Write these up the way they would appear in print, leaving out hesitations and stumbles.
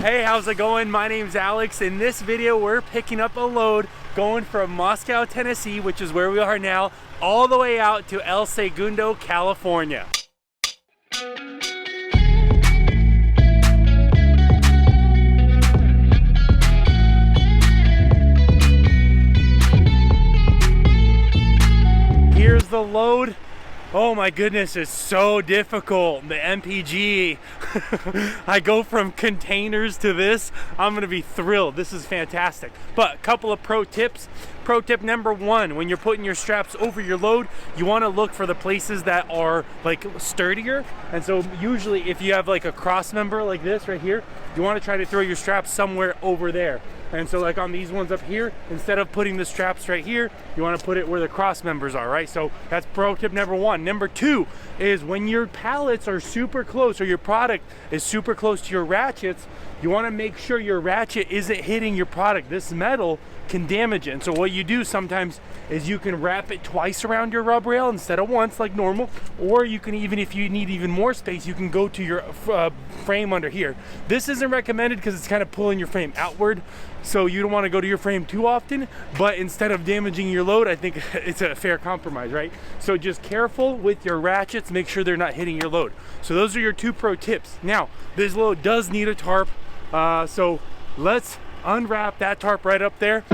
Hey, how's it going? My name's Alex. In this video, we're picking up a load going from Moscow, Tennessee, which is where we are now, all the way out to El Segundo, California. Here's the load. Oh my goodness, it's so difficult. The MPG. I go from containers to this. I'm gonna be thrilled. This is fantastic. But a couple of pro tips. Pro tip number one, when you're putting your straps over your load, you wanna look for the places that are like sturdier. And so usually if you have like a cross member like this right here, you wanna try to throw your straps somewhere over there. And so like on these ones up here, instead of putting the straps right here, you want to put it where the cross members are, right? So that's pro tip number one. Number two is when your pallets are super close or your product is super close to your ratchets, you want to make sure your ratchet isn't hitting your product. This metal can damage it. And so what you do sometimes is you can wrap it twice around your rub rail instead of once like normal, or you can, even if you need even more space, you can go to your frame under here. This isn't recommended because it's kind of pulling your frame outward, so you don't want to go to your frame too often, but instead of damaging your load, I think it's a fair compromise, right? So just careful with your ratchets, make sure they're not hitting your load. So those are your two pro tips. Now, this load does need a tarp, so let's unwrap that tarp right up there.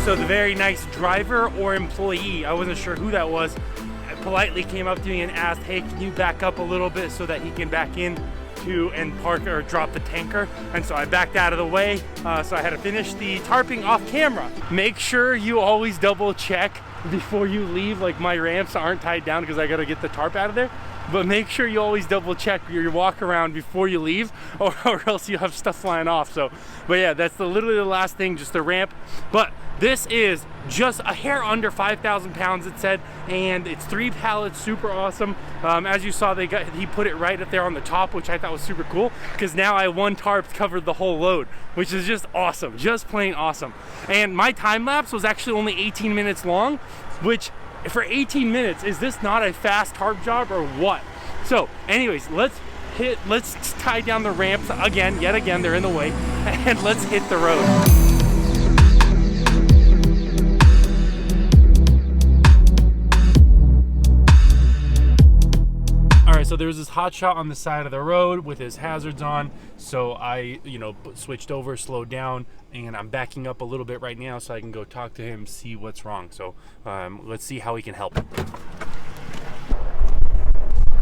So the very nice driver or employee, I wasn't sure who that was, politely came up to me and asked, hey, can you back up a little bit so that he can back in to and park or drop the tanker? And so I backed out of the way, so I had to finish the tarping off camera. Make sure you always double check before you leave. Like my ramps aren't tied down because I gotta get the tarp out of there. But make sure you always double check your walk around before you leave, or else you have stuff flying off. So, but yeah, that's literally the last thing, just the ramp. But this is just a hair under 5,000 pounds, it said, and it's 3 pallets, super awesome. As you saw, he put it right up there on the top, which I thought was super cool, because now I have one tarp covered the whole load, which is just awesome, just plain awesome. And my time lapse was actually only 18 minutes long, which for 18 minutes, is this not a fast tarp job or what? So anyways, let's tie down the ramps again, yet again, they're in the way, and let's hit the road. So there was this hotshot on the side of the road with his hazards on, so I, switched over, slowed down, and I'm backing up a little bit right now so I can go talk to him, see what's wrong. So let's see how we can help.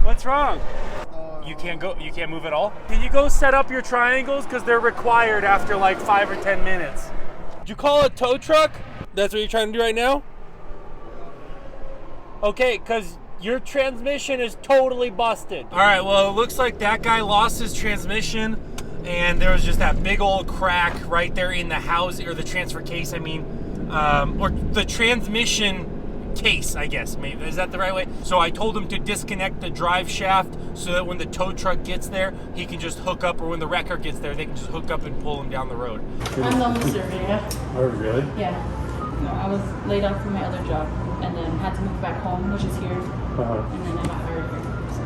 What's wrong? You can't move at all? Can you go set up your triangles? Because they're required after like 5 or 10 minutes. Did you call a tow truck? That's what you're trying to do right now? Okay, because your transmission is totally busted. All right, well, it looks like that guy lost his transmission, and there was just that big old crack right there in the housing, or the transfer case, I mean, or the transmission case, I guess. Maybe, is that the right way? So I told him to disconnect the drive shaft so that when the tow truck gets there, he can just hook up, or when the wrecker gets there, they can just hook up and pull him down the road. I'm done with survey. Oh, really? Yeah. No, I was laid off from my other job and then had to move back home, which is here. And then I got hired here. So.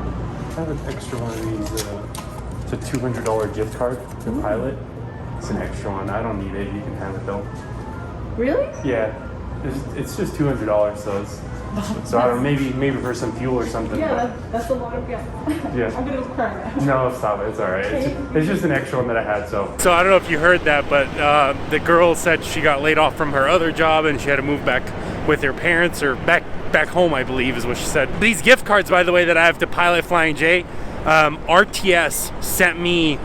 I have an extra one of these. It's a $200 gift card to Pilot. It's an extra one. I don't need it. You can have it though. Really? Yeah. It's just $200, so it's. So I don't know, maybe for some fuel or something. Yeah, that's a lot of gas. Yeah. I'm gonna go cry now. No, stop it. It's all right. It's just an extra one that I had. So I don't know if you heard that, but the girl said she got laid off from her other job and she had to move back with her parents, or back home, I believe is what she said. These gift cards, by the way, that I have to Pilot Flying J, RTS sent me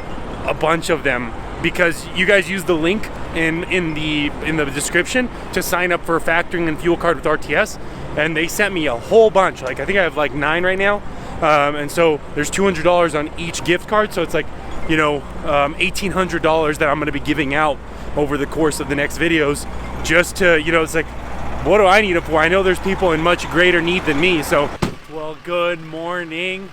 a bunch of them because you guys use the link in the description to sign up for a factoring and fuel card with RTS. And they sent me a whole bunch. Like, I think I have like 9 right now. And so there's $200 on each gift card. So it's like, $1,800 that I'm going to be giving out over the course of the next videos, just to, it's like, what do I need it for? I know there's people in much greater need than me. So, well, good morning.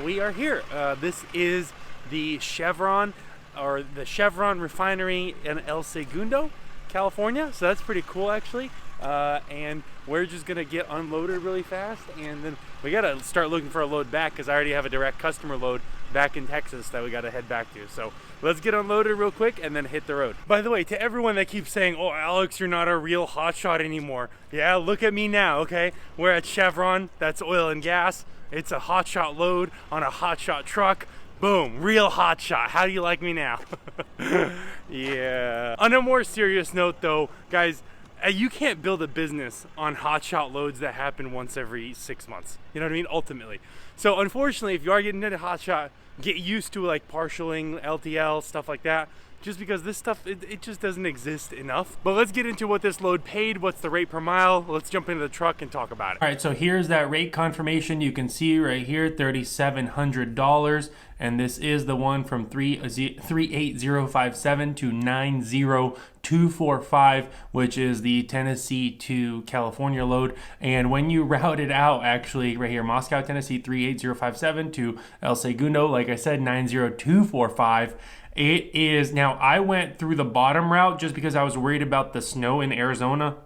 We are here. This is the Chevron, or the Chevron refinery in El Segundo. California, so that's pretty cool actually. And we're just gonna get unloaded really fast, and then we gotta start looking for a load back because I already have a direct customer load back in Texas that we gotta head back to. So let's get unloaded real quick and then hit the road. By the way, to everyone that keeps saying, oh Alex, you're not a real hotshot anymore. Yeah, look at me now, okay? We're at Chevron, that's oil and gas. It's a hotshot load on a hotshot truck. Boom, real hotshot. How do you like me now? Yeah. On a more serious note though, guys, you can't build a business on hotshot loads that happen once every 6 months. You know what I mean? Ultimately. So unfortunately, if you are getting into hotshot, get used to like partialing, LTL, stuff like that. Just because this stuff, it just doesn't exist enough. But let's get into what this load paid. What's the rate per mile? Let's jump into the truck and talk about it. All right, so here's that rate confirmation. You can see right here, $3,700. And this is the one from 38057 to 90245, which is the Tennessee to California load. And when you route it out, actually right here, Moscow, Tennessee, 38057 to El Segundo, like I said, 90245. It is, now I went through the bottom route just because I was worried about the snow in Arizona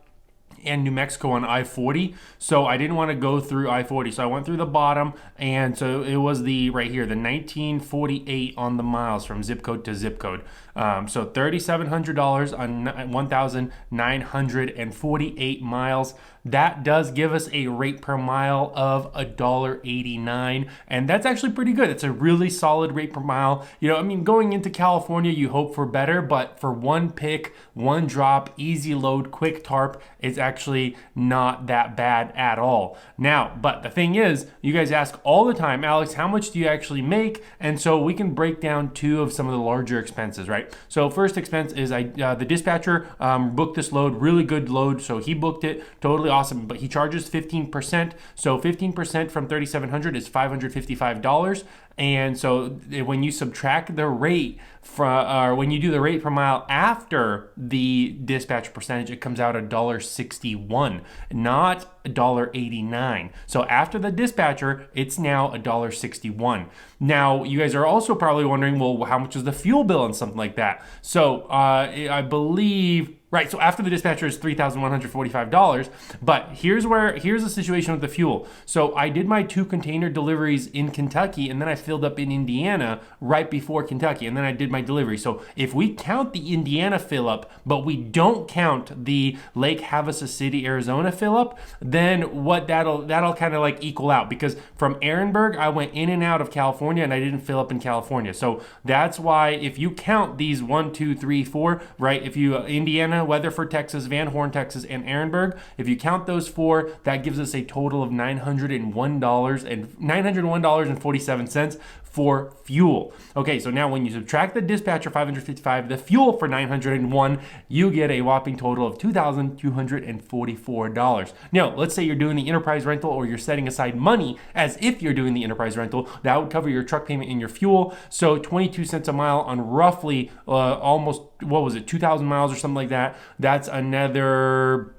and New Mexico on I-40, so I didn't want to go through I-40, so I went through the bottom, and so it was the right here, the 1948 on the miles from zip code to zip code. So $3,700 on 1,948 miles. That does give us a rate per mile of $1.89, and that's actually pretty good. It's a really solid rate per mile. You know, I mean, going into California, you hope for better, but for one pick, one drop, easy load, quick tarp, it's actually not that bad at all. Now, but the thing is, you guys ask all the time, Alex, how much do you actually make? And so we can break down two of some of the larger expenses, right? So first expense is the dispatcher booked this load, really good load, so he booked it, totally awesome, but he charges 15%. So 15% from $3,700 is $555. And so when you subtract the rate from, when you do the rate per mile after the dispatch percentage, it comes out $1.61, not $1.89. So after the dispatcher, it's now $1.61. Now, you guys are also probably wondering, well, how much is the fuel bill and something like that? So I believe, right, so after the dispatcher is $3,145, but here's the situation with the fuel. So I did my 2 container deliveries in Kentucky, and then I filled up in Indiana right before Kentucky, and then I did my delivery. So if we count the Indiana fill up, but we don't count the Lake Havasu City, Arizona fill up, then what that'll kind of like equal out, because from Ehrenberg, I went in and out of California and I didn't fill up in California. So that's why if you count these 1, 2, 3, 4, right? If you Indiana, Weatherford, Texas, Van Horn, Texas, and Ehrenberg, if you count those 4, that gives us a total of $901.47 for fuel. Okay, so now when you subtract the dispatcher $555, the fuel for $901, you get a whopping total of $2,244. Now, let's say you're doing the enterprise rental, or you're setting aside money as if you're doing the enterprise rental. That would cover your truck payment and your fuel. So 22 cents a mile on roughly almost, what was it, 2,000 miles or something like that. That's another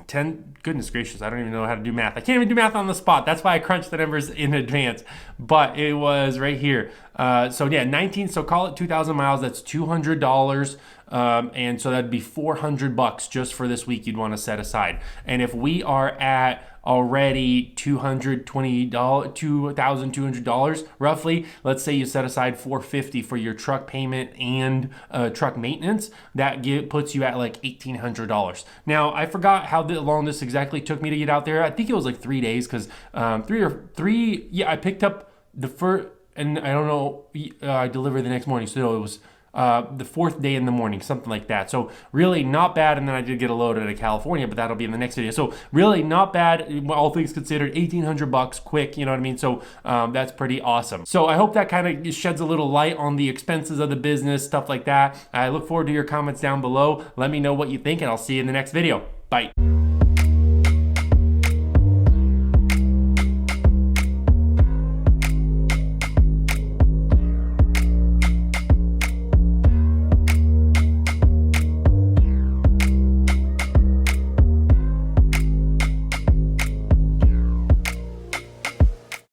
10, goodness gracious, I don't even know how to do math. I can't even do math on the spot. That's why I crunched the numbers in advance. But it was right here. So yeah, 19, so call it 2,000 miles. That's $200. And so that'd be $400 just for this week you'd want to set aside. And if we are at already $2,200 roughly, let's say you set aside $450 for your truck payment and truck maintenance, that puts you at like $1,800. Now, I forgot how long this exactly took me to get out there. I think it was like 3 days, because I picked up the first, and I don't know, I delivered the next morning, so it was the 4th day in the morning, something like that. So really not bad. And then I did get a load out of California, but that'll be in the next video. So really not bad, all things considered. $1,800 quick, you know what I mean? So that's pretty awesome. So I hope that kind of sheds a little light on the expenses of the business, stuff like that. I look forward to your comments down below. Let me know what you think, and I'll see you in the next video. Bye.